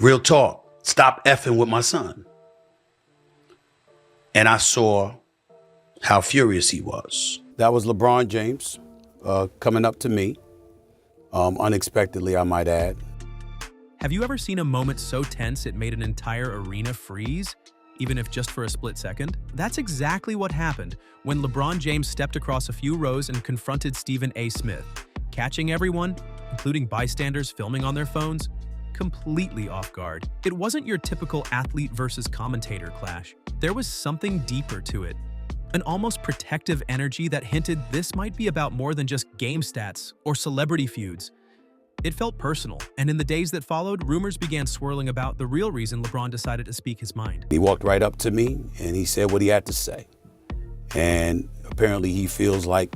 Real talk. Stop effing with my son. And I saw how furious he was. That was LeBron James coming up to me, unexpectedly, I might add. Have you ever seen a moment so tense it made an entire arena freeze, even if just for a split second? That's exactly what happened when LeBron James stepped across a few rows and confronted Stephen A. Smith, catching everyone, including bystanders filming on their phones, completely off guard. It wasn't your typical athlete-versus-commentator clash. There was something deeper to it, an almost protective energy that hinted this might be about more than just game stats or celebrity feuds. It felt personal, and in the days that followed, rumors began swirling about the real reason LeBron decided to speak his mind. He walked right up to me and he said what he had to say. And apparently he feels like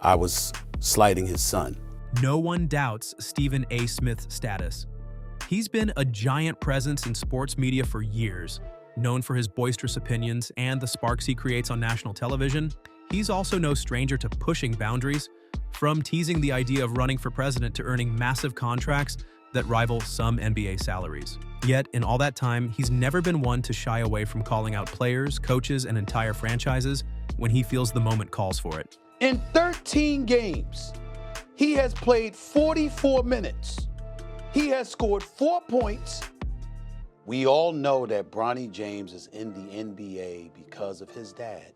I was slighting his son. No one doubts Stephen A. Smith's status. He's been a giant presence in sports media for years. Known for his boisterous opinions and the sparks he creates on national television, he's also no stranger to pushing boundaries, from teasing the idea of running for president to earning massive contracts that rival some NBA salaries. Yet, in all that time, he's never been one to shy away from calling out players, coaches, and entire franchises when he feels the moment calls for it. In 13 games, he has played 44 minutes. He has scored 4 points. We all know that Bronny James is in the NBA because of his dad.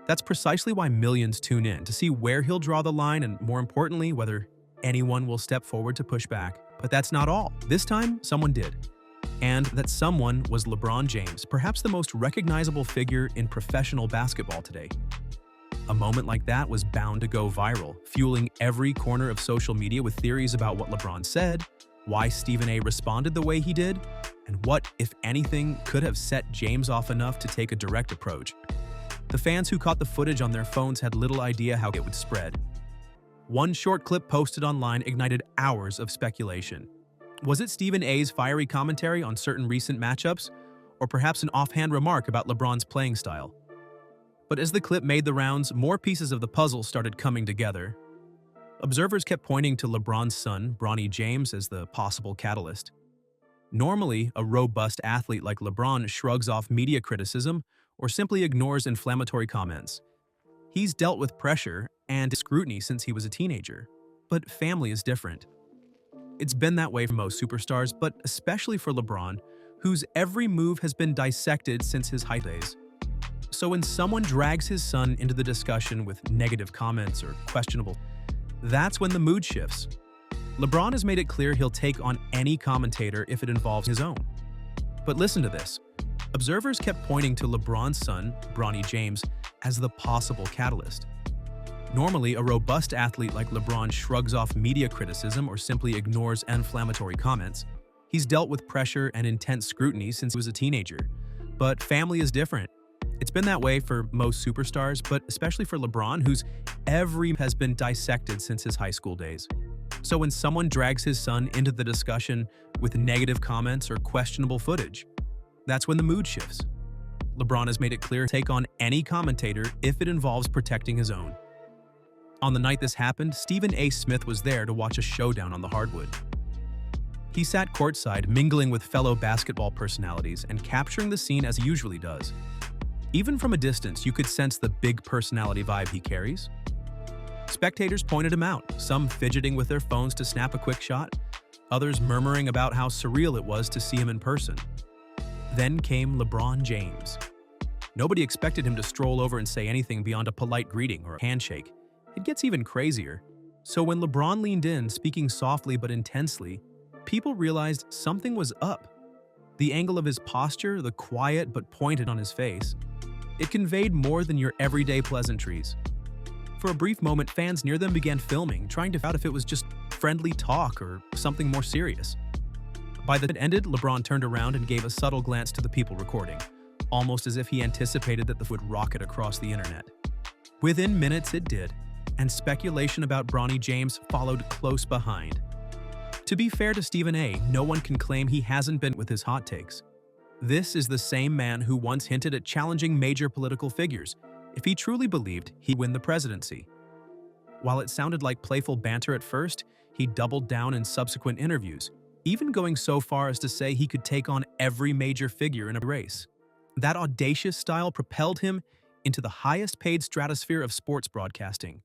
That's precisely why millions tune in to see where he'll draw the line and, more importantly, whether anyone will step forward to push back. But that's not all. This time, someone did. And that someone was LeBron James, perhaps the most recognizable figure in professional basketball today. A moment like that was bound to go viral, fueling every corner of social media with theories about what LeBron said, why Stephen A. responded the way he did, and what, if anything, could have set James off enough to take a direct approach. The fans who caught the footage on their phones had little idea how it would spread. One short clip posted online ignited hours of speculation. Was it Stephen A.'s fiery commentary on certain recent matchups, or perhaps an offhand remark about LeBron's playing style? But as the clip made the rounds, more pieces of the puzzle started coming together. Observers kept pointing to LeBron's son, Bronny James, as the possible catalyst. Normally, a robust athlete like LeBron shrugs off media criticism or simply ignores inflammatory comments. He's dealt with pressure and scrutiny since he was a teenager. But family is different. It's been that way for most superstars, but especially for LeBron, whose every move has been dissected since his high days. So when someone drags his son into the discussion with negative comments or questionable, that's when the mood shifts. LeBron has made it clear he'll take on any commentator if it involves his own. But listen to this. Observers kept pointing to LeBron's son, Bronny James, as the possible catalyst. Normally, a robust athlete like LeBron shrugs off media criticism or simply ignores inflammatory comments. He's dealt with pressure and intense scrutiny since he was a teenager. But family is different. It's been that way for most superstars, but especially for LeBron, whose every has been dissected since his high school days. So when someone drags his son into the discussion with negative comments or questionable footage, that's when the mood shifts. LeBron has made it clear to take on any commentator if it involves protecting his own. On the night this happened, Stephen A. Smith was there to watch a showdown on the hardwood. He sat courtside, mingling with fellow basketball personalities and capturing the scene as he usually does. Even from a distance, you could sense the big personality vibe he carries. Spectators pointed him out, some fidgeting with their phones to snap a quick shot, others murmuring about how surreal it was to see him in person. Then came LeBron James. Nobody expected him to stroll over and say anything beyond a polite greeting or a handshake. It gets even crazier. So when LeBron leaned in, speaking softly but intensely, people realized something was up. The angle of his posture, the quiet but pointed on his face, it conveyed more than your everyday pleasantries. For a brief moment, fans near them began filming, trying to figure out if it was just friendly talk or something more serious. By the time it ended, LeBron turned around and gave a subtle glance to the people recording, almost as if he anticipated that the would rocket across the internet. Within minutes, it did, and speculation about Bronny James followed close behind. To be fair to Stephen A., no one can claim he hasn't been with his hot takes. This is the same man who once hinted at challenging major political figures if he truly believed he'd win the presidency. While it sounded like playful banter at first, he doubled down in subsequent interviews, even going so far as to say he could take on every major figure in a race. That audacious style propelled him into the highest-paid stratosphere of sports broadcasting,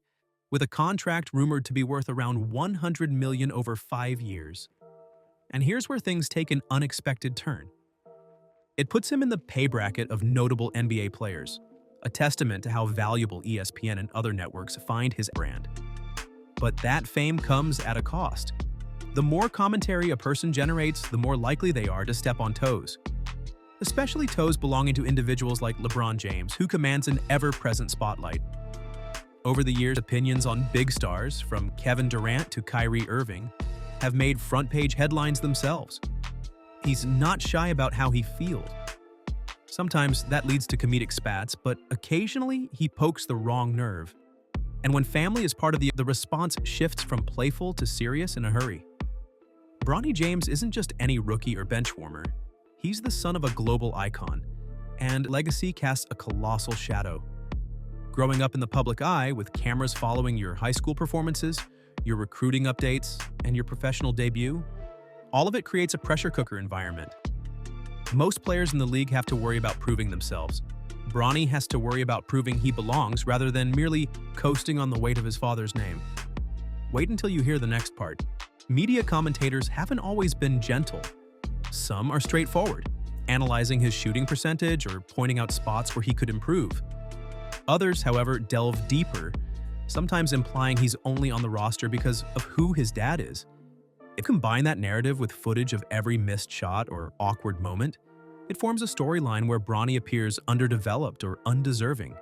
with a contract rumored to be worth around $100 million over 5 years. And here's where things take an unexpected turn. It puts him in the pay bracket of notable NBA players, a testament to how valuable ESPN and other networks find his brand. But that fame comes at a cost. The more commentary a person generates, the more likely they are to step on toes. Especially toes belonging to individuals like LeBron James, who commands an ever-present spotlight. Over the years, opinions on big stars, from Kevin Durant to Kyrie Irving, have made front-page headlines themselves. He's not shy about how he feels. Sometimes that leads to comedic spats, but occasionally he pokes the wrong nerve. And when family is part of the response shifts from playful to serious in a hurry. Bronny James isn't just any rookie or bench warmer. He's the son of a global icon, and legacy casts a colossal shadow. Growing up in the public eye, with cameras following your high school performances, your recruiting updates, and your professional debut, all of it creates a pressure cooker environment. Most players in the league have to worry about proving themselves. Bronny has to worry about proving he belongs rather than merely coasting on the weight of his father's name. Wait until you hear the next part. Media commentators haven't always been gentle. Some are straightforward, analyzing his shooting percentage or pointing out spots where he could improve. Others, however, delve deeper, sometimes implying he's only on the roster because of who his dad is. If you combine that narrative with footage of every missed shot or awkward moment, it forms a storyline where Bronny appears underdeveloped or undeserving.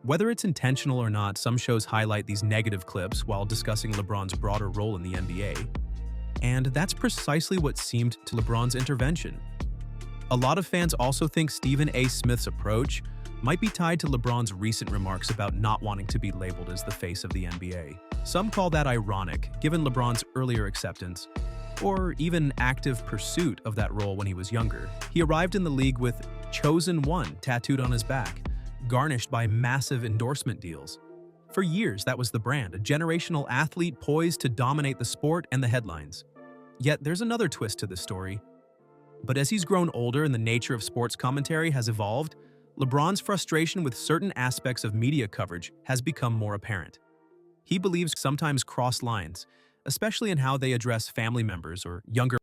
Whether it's intentional or not, some shows highlight these negative clips while discussing LeBron's broader role in the NBA. And that's precisely what seemed to LeBron's intervention. A lot of fans also think Stephen A. Smith's approach might be tied to LeBron's recent remarks about not wanting to be labeled as the face of the NBA. Some call that ironic, given LeBron's earlier acceptance, or even active pursuit of that role when he was younger. He arrived in the league with "Chosen One" tattooed on his back, garnished by massive endorsement deals. For years, that was the brand, a generational athlete poised to dominate the sport and the headlines. Yet there's another twist to this story. But as he's grown older and the nature of sports commentary has evolved, LeBron's frustration with certain aspects of media coverage has become more apparent. He believes sometimes cross lines, especially in how they address family members or younger.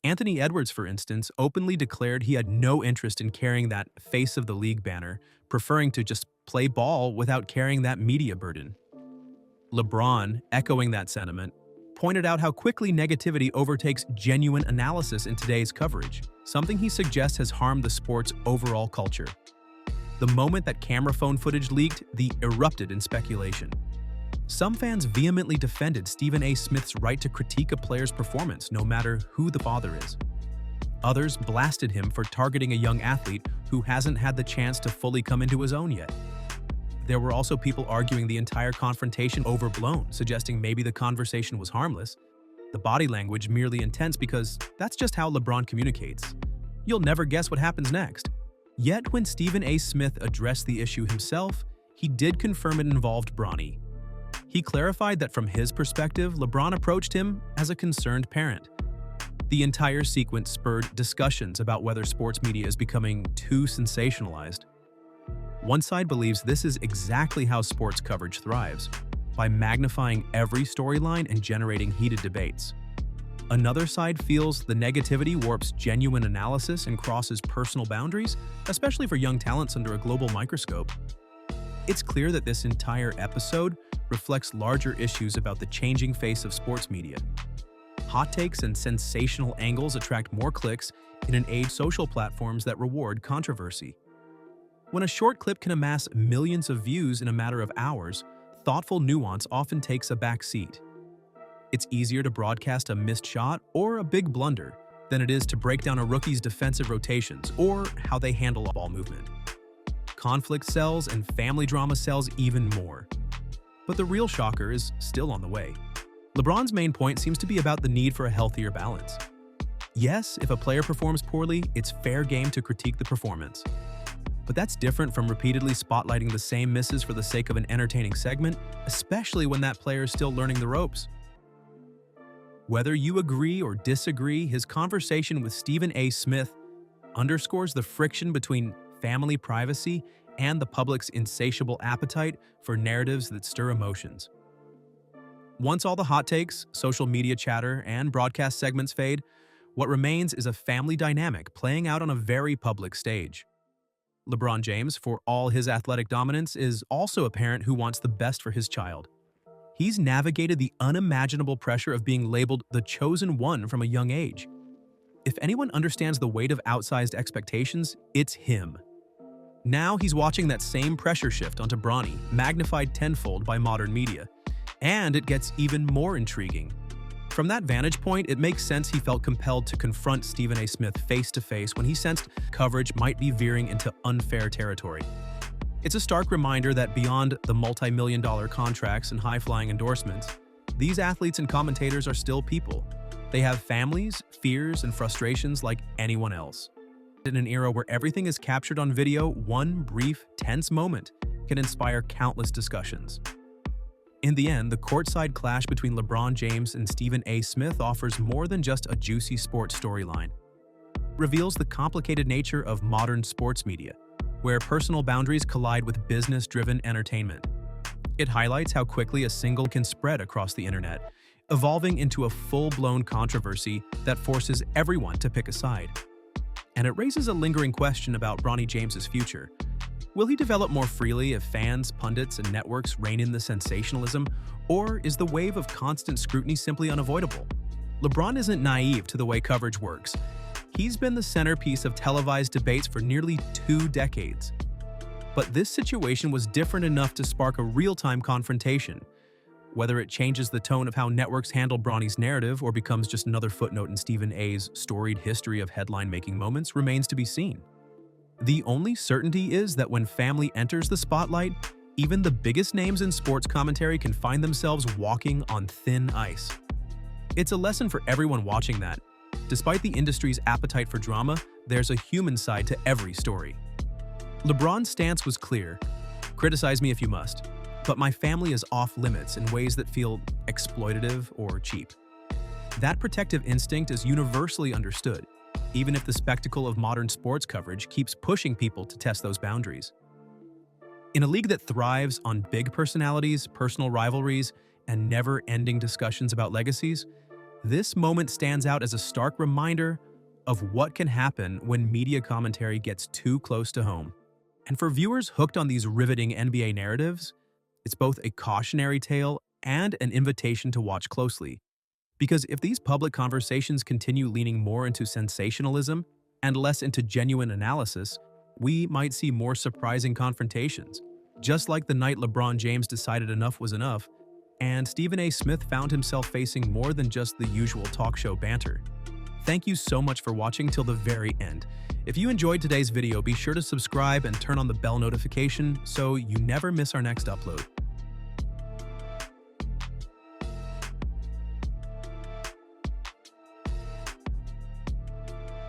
Anthony Edwards, for instance, openly declared he had no interest in carrying that face of the league banner, preferring to just play ball without carrying that media burden. LeBron, echoing that sentiment, pointed out how quickly negativity overtakes genuine analysis in today's coverage, something he suggests has harmed the sport's overall culture. The moment that camera phone footage leaked, they erupted in speculation. Some fans vehemently defended Stephen A. Smith's right to critique a player's performance, no matter who the father is. Others blasted him for targeting a young athlete who hasn't had the chance to fully come into his own yet. There were also people arguing the entire confrontation overblown, suggesting maybe the conversation was harmless, the body language merely intense because that's just how LeBron communicates. You'll never guess what happens next. Yet when Stephen A. Smith addressed the issue himself, he did confirm it involved Bronny. He clarified that from his perspective, LeBron approached him as a concerned parent. The entire sequence spurred discussions about whether sports media is becoming too sensationalized. One side believes this is exactly how sports coverage thrives, by magnifying every storyline and generating heated debates. Another side feels the negativity warps genuine analysis and crosses personal boundaries, especially for young talents under a global microscope. It's clear that this entire episode reflects larger issues about the changing face of sports media. Hot takes and sensational angles attract more clicks in an age of social platforms that reward controversy. When a short clip can amass millions of views in a matter of hours, thoughtful nuance often takes a back seat. It's easier to broadcast a missed shot or a big blunder than it is to break down a rookie's defensive rotations or how they handle a ball movement. Conflict sells and family drama sells even more. But the real shocker is still on the way. LeBron's main point seems to be about the need for a healthier balance. Yes, if a player performs poorly, it's fair game to critique the performance. But that's different from repeatedly spotlighting the same misses for the sake of an entertaining segment, especially when that player is still learning the ropes. Whether you agree or disagree, his conversation with Stephen A. Smith underscores the friction between family privacy and the public's insatiable appetite for narratives that stir emotions. Once all the hot takes, social media chatter, and broadcast segments fade, what remains is a family dynamic playing out on a very public stage. LeBron James, for all his athletic dominance, is also a parent who wants the best for his child. He's navigated the unimaginable pressure of being labeled the chosen one from a young age. If anyone understands the weight of outsized expectations, it's him. Now he's watching that same pressure shift onto Bronny, magnified tenfold by modern media. And it gets even more intriguing. From that vantage point, it makes sense he felt compelled to confront Stephen A. Smith face-to-face when he sensed coverage might be veering into unfair territory. It's a stark reminder that beyond the multi-million-dollar contracts and high-flying endorsements, these athletes and commentators are still people. They have families, fears, and frustrations like anyone else. In an era where everything is captured on video, one brief, tense moment can inspire countless discussions. In the end, the courtside clash between LeBron James and Stephen A. Smith offers more than just a juicy sports storyline. It reveals the complicated nature of modern sports media, where personal boundaries collide with business-driven entertainment. It highlights how quickly a single can spread across the internet, evolving into a full-blown controversy that forces everyone to pick a side. And it raises a lingering question about Bronny James's future. Will he develop more freely if fans, pundits, and networks rein in the sensationalism, or is the wave of constant scrutiny simply unavoidable? LeBron isn't naive to the way coverage works. He's been the centerpiece of televised debates for nearly 2 decades. But this situation was different enough to spark a real-time confrontation. Whether it changes the tone of how networks handle Bronny's narrative or becomes just another footnote in Stephen A.'s storied history of headline-making moments remains to be seen. The only certainty is that when family enters the spotlight, even the biggest names in sports commentary can find themselves walking on thin ice. It's a lesson for everyone watching that, despite the industry's appetite for drama, there's a human side to every story. LeBron's stance was clear: criticize me if you must, but my family is off limits in ways that feel exploitative or cheap. That protective instinct is universally understood, even if the spectacle of modern sports coverage keeps pushing people to test those boundaries. In a league that thrives on big personalities, personal rivalries, and never-ending discussions about legacies, this moment stands out as a stark reminder of what can happen when media commentary gets too close to home. And for viewers hooked on these riveting NBA narratives, it's both a cautionary tale and an invitation to watch closely. Because if these public conversations continue leaning more into sensationalism and less into genuine analysis, we might see more surprising confrontations. Just like the night LeBron James decided enough was enough, and Stephen A. Smith found himself facing more than just the usual talk show banter. Thank you so much for watching till the very end. If you enjoyed today's video, be sure to subscribe and turn on the bell notification so you never miss our next upload.